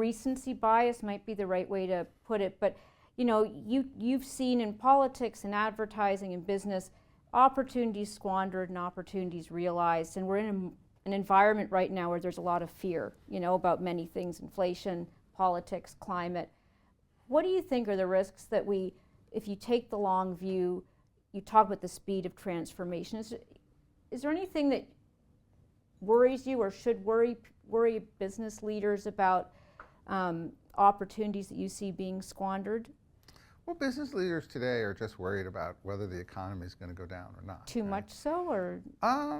recency bias might be the right way to put it, but you know, you've seen in politics and advertising and business opportunities squandered and opportunities realized, and we're in an environment right now where there's a lot of fear, you know, about many things: inflation, politics, climate. What do you think are the risks that we, if you take the long view, you talk about the speed of transformation, is there anything that worries you or should worry business leaders about opportunities that you see being squandered? Well, business leaders today are just worried about whether the economy is going to go down or not. Too much so, or? I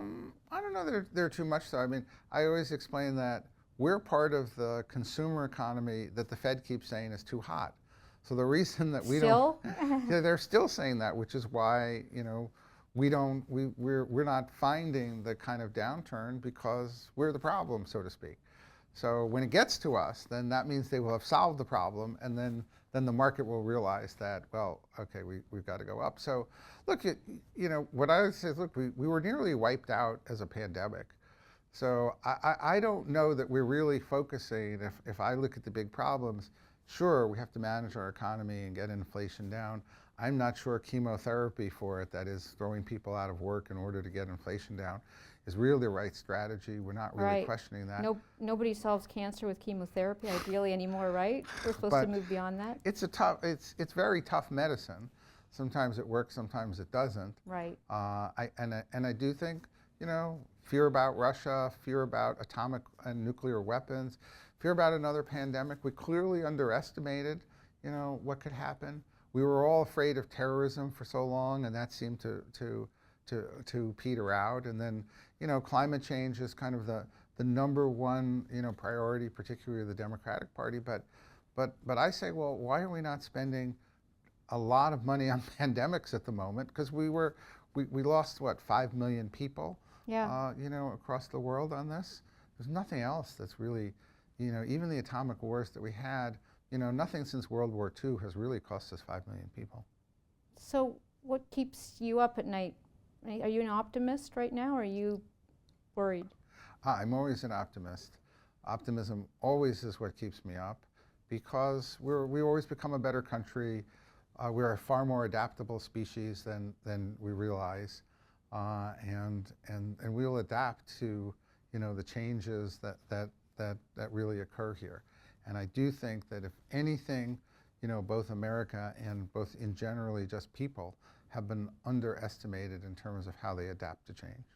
don't know that they're too much so. I mean, I always explain that we're part of the consumer economy that the Fed keeps saying is too hot. So the reason that we still? don't, yeah, they're still saying that, which is why, you know, we're not finding the kind of downturn because we're the problem, so to speak. So when it gets to us, then that means they will have solved the problem, and then the market will realize that, well, okay, we've got to go up. So look, you know, what I would say is, look, we were nearly wiped out as a pandemic. So I don't know that we're really focusing, if I look at the big problems, sure, we have to manage our economy and get inflation down. I'm not sure chemotherapy for it, that is throwing people out of work in order to get inflation down, is really the right strategy. We're not really questioning that. Nobody solves cancer with chemotherapy ideally anymore, right? We're supposed to move beyond that. It's it's very tough medicine. Sometimes it works, sometimes it doesn't. Right. And I do think, you know, fear about Russia, fear about atomic and nuclear weapons, fear about another pandemic. We clearly underestimated, you know, what could happen. We were all afraid of terrorism for so long, and that seemed to peter out. And then, you know, climate change is kind of the number one, you know, priority, particularly the Democratic Party. But I say, well, why are we not spending a lot of money on pandemics at the moment? Because we lost, what, 5 million people, yeah, you know, across the world on this. There's nothing else that's really, you know, even the atomic wars that we had, you know, nothing since World War II has really cost us 5 million people. So what keeps you up at night? Are you an optimist right now, or are you worried? I'm always an optimist. Optimism always is what keeps me up, because we always become a better country. We're a far more adaptable species than we realize, and we'll adapt to, you know, the changes that really occur here. And I do think that if anything, you know, both America and both in generally just people have been underestimated in terms of how they adapt to change.